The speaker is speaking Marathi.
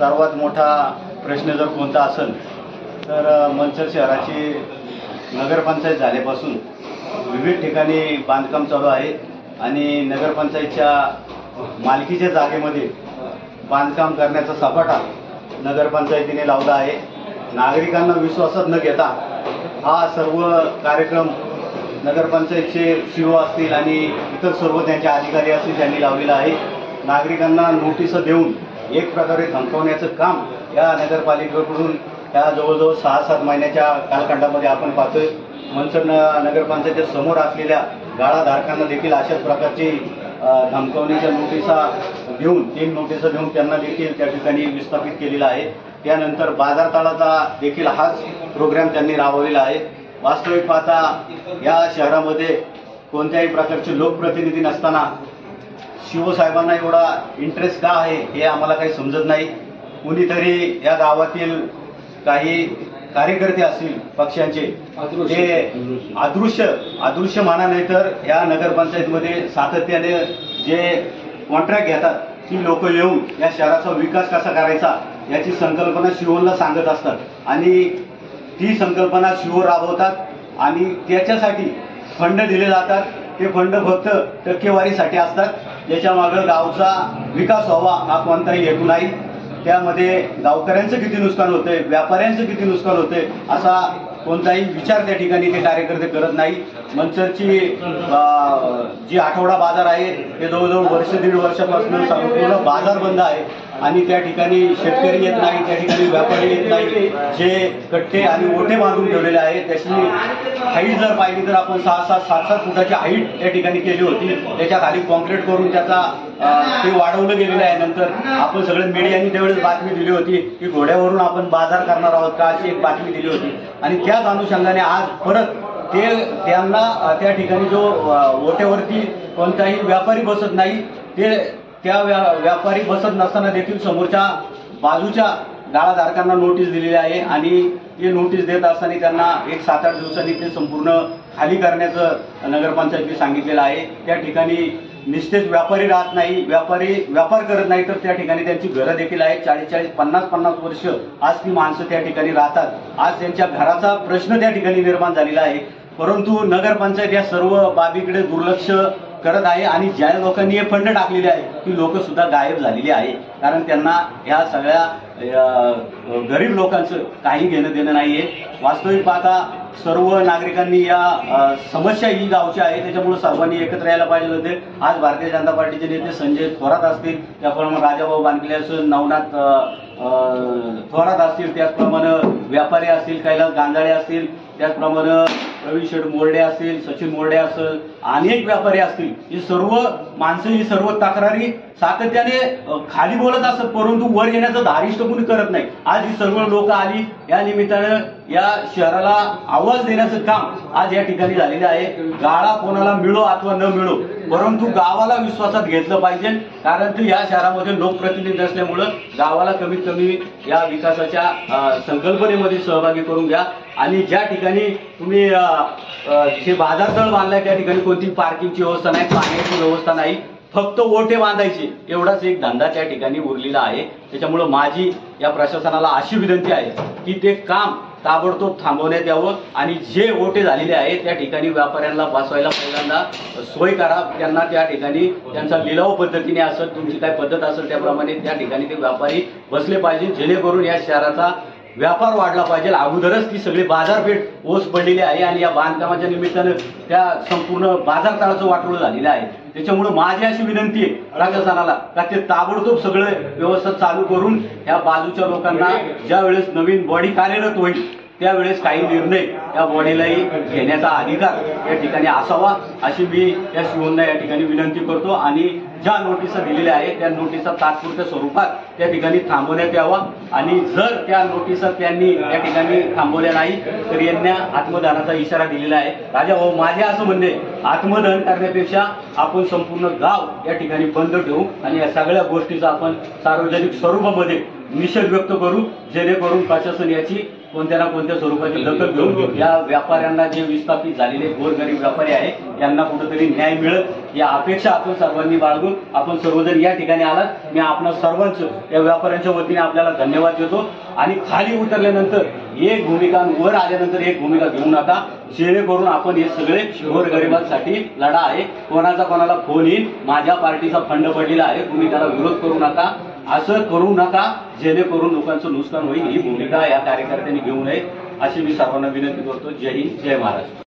सर्वात मोठा प्रश्न जर कोणता असेल तर मंचर शहराची नगरपंचायत झाल्यापासून विविध ठिकाणी बांधकाम चालू आहे आणि नगरपंचायतच्या मालकीच्या जागेमध्ये बांधकाम करण्याचा सपाटा नगरपंचायतीने लावला आहे। नागरिकांना विश्वासात न घेता हा सर्व कार्यक्रम नगरपंचायतचे सीओ असतील आणि इतर सर्व त्यांचे अधिकारी असतील त्यांनी लावलेला आहे। नागरिकांना नोटीस देऊन एक प्रकारे धमकावण्याचं काम या नगरपालिकेकडून या जवळजवळ 6-7 महिन्याच्या कालखंडामध्ये आपण पाहतोय। मंचर नगरपंचायतीच्या समोर असलेल्या गाळाधारकांना देखील अशाच प्रकारची धमकावण्याच्या नोटिसा देऊन 3 नोटिसा देऊन त्यांना देखील त्या ठिकाणी विस्थापित केलेला आहे। त्यानंतर बाजार तळाचा देखील हाच प्रोग्राम त्यांनी राबवलेला आहे। वास्तविक पाहता या शहरामध्ये कोणत्याही प्रकारचे लोकप्रतिनिधी नसताना शिवसाहेबांना एवढा इंटरेस्ट का आहे हे आम्हाला काही समजत नाही। कुणीतरी या गावातील काही कार्यकर्ते असतील पक्षांचे ते अदृश्य माना नाही तर या नगरपंचायतीमध्ये सातत्याने जे कॉन्ट्रॅक्ट घेतात ती लोक येऊन या शहराचा विकास कसा करायचा याची संकल्पना शिवोला सांगत असतात आणि ती संकल्पना शिवो राबवतात आणि त्याच्यासाठी फंड दिले जातात। ते फंड फक्त टक्केवारीसाठी असतात, ज्याच्या मागे गावचा विकास व्हावा हा कोणताही हेतू नाही। त्यामध्ये गावकऱ्यांचं किती नुकसान होतंय, व्यापाऱ्यांचं किती नुकसान होतंय असा कोणताही विचार त्या ठिकाणी ते कार्यकर्ते करत नाही। मंचरची जी आठवडा बाजार आहे ते जवळजवळ वर्ष 1.5 वर्षापासून संपूर्ण बाजार बंद आहे आणि त्या ठिकाणी शेतकरी येत नाही, त्या ठिकाणी व्यापारी येत नाही। जे कट्टे आणि ओटे बांधून ठेवलेले आहेत त्याची हाईट जर पाहिली तर आपण 6-7 फुटाची हाईट त्या ठिकाणी केली होती। त्याच्या खाली कॉन्क्रीट करून त्याचा ते वाढवलं गेलेलं आहे। नंतर आपण सगळे मीडियाने त्यावेळेस बातमी दिली होती की घोड्यावरून आपण बाजार करणार आहोत का अशी एक बातमी दिली होती आणि त्याच अनुषंगाने आज परत त्यांना त्या ठिकाणी जो ओट्यावरती कोणताही व्यापारी बसत नाही ते त्या व्यापारी बसत नसताना देखील समोरच्या बाजूच्या गाळाधारकांना नोटीस दिलेली आहे आणि हे नोटीस देत असताना त्यांना एक 7-8 दिवसांनी ते संपूर्ण खाली करण्याचं नगरपंचायतीने सांगितलेलं आहे। त्या ठिकाणी निश्चित व्यापारी राहत नाही, व्यापार करत नाही तर त्या ठिकाणी त्यांची घरं देखील आहेत। 40-40, 50-50 वर्ष आज ती माणसं त्या ठिकाणी राहतात। आज त्यांच्या घराचा प्रश्न त्या ठिकाणी निर्माण झालेला आहे, परंतु नगरपंचायत या सर्व बाबीकडे दुर्लक्ष करत आहे आणि ज्या लोकांनी हे फंड टाकलेले आहे ती लोक सुद्धा गायब झालेली आहे, कारण त्यांना या सगळ्या गरीब लोकांचं काही घेणं देणं नाहीये। वास्तविक पाहता सर्व नागरिकांनी या समस्या ही गावची आहे त्याच्यामुळे सर्वांनी एकत्र यायला पाहिजे होते। आज भारतीय जनता पार्टीचे नेते संजय थोरात असतील, त्याप्रमाणे राजाभाऊ बानकिले असतील, नवनाथ थोरात असतील, त्याचप्रमाणे व्यापारी असतील, कैलास गांजाळे असतील, त्याचप्रमाणे प्रवीण शेठ मोर्डे असतील, सचिन मोर्डे असेल, अनेक व्यापारी असतील, ही सर्व माणसं ही सर्व तक्रारी सातत्याने खाली बोलत असतात परंतु वर येण्याचं धारिष्ट कोणी करत नाही। आज ही सर्व लोक आली या निमित्तानं या शहराला आवाज देण्याचं काम आज या ठिकाणी झालेलं आहे। गाळा कोणाला मिळो अथवा न मिळो परंतु गावाला विश्वासात घेतलं पाहिजे, कारण की या शहरामध्ये लोकप्रतिनिधी असल्यामुळं गावाला कमीत कमी या विकासाच्या संकल्पनेमध्ये सहभागी करून घ्या आणि ज्या ठिकाणी तुम्ही जे बाजारतळ बांधलाय त्या ठिकाणी कोणती पार्किंगची व्यवस्था नाही, पाण्याची व्यवस्था नाही, फक्त ओटे बांधायचे एवढाच एक धंदा त्या ठिकाणी उरलेला आहे। त्याच्यामुळे माझी या प्रशासनाला अशी विनंती आहे की ते काम ताबडतोब थांबवण्यात यावं आणि जे ओटे झालेले आहेत त्या ठिकाणी व्यापाऱ्यांना बसवायला पहिल्यांदा सोय करा। त्यांना त्या ठिकाणी त्यांचा लिलाव पद्धतीने असेल, तुमची काय पद्धत असेल त्याप्रमाणे त्या ठिकाणी ते व्यापारी बसले पाहिजे, जेणेकरून या शहराचा व्यापार वाढला पाहिजे। अगोदरच ती सगळी बाजारपेठ ओस पडलेली आहे आणि या बांधकामाच्या निमित्तानं त्या संपूर्ण बाजार तळाचं वाटोळं झालेलं आहे। त्याच्यामुळे माझी अशी विनंती आहे प्रशासनाला का ते ताबडतोब सगळं व्यवस्था चालू करून ह्या बाजूच्या लोकांना ज्या वेळेस नवीन बॉडी कार्यरत होईल त्यावेळेस काही निर्णय या बॉडीलाही घेण्याचा अधिकार या ठिकाणी असावा अशी मी या शिवोंना या ठिकाणी विनंती करतो आणि ज्या नोटिसा दिलेल्या आहेत त्या नोटिसा तात्पुरत्या स्वरूपात त्या ठिकाणी थांबवण्यात यावा आणि जर त्या नोटिसा त्यांनी त्या ठिकाणी थांबवल्या नाही तर यांना आत्मदानाचा इशारा दिलेला आहे। राजाभाऊ माझे असं म्हणणे आत्मदहन करण्यापेक्षा आपण संपूर्ण गाव या ठिकाणी बंद ठेवू आणि या सगळ्या गोष्टीचा आपण सार्वजनिक स्वरूपामध्ये निषेध व्यक्त करू, जेणेकरून प्रशासन याची कोणत्या ना कोणत्या स्वरूपाची दखल घेऊन या व्यापाऱ्यांना, जे विस्थापित झालेले गोरगरीब व्यापारी आहे, यांना कुठेतरी न्याय मिळत या अपेक्षा आपण सर्वांनी बाळगून आपण सर्वजण या ठिकाणी आलात। मी आपणा सर्वांचं या व्यापाऱ्यांच्या वतीने आपल्याला धन्यवाद देतो आणि खाली उतरल्यानंतर एक भूमिका, वर आल्यानंतर एक भूमिका घेऊ नका, जेणेकरून आपण हे सगळे गोरगरिबांसाठी लढा आहे। कोणाला फोन येईल, माझ्या पार्टीचा फंड पडलेला आहे, तुम्ही त्याला विरोध करू नका, असं करू नका, जेणेकरून लोकांचं नुकसान होईल। ही भूमिका या कार्यकर्त्यांनी घेऊ नये अशी मी सर्वांना विनंती करतो। जय हिंद, जय महाराष्ट्र।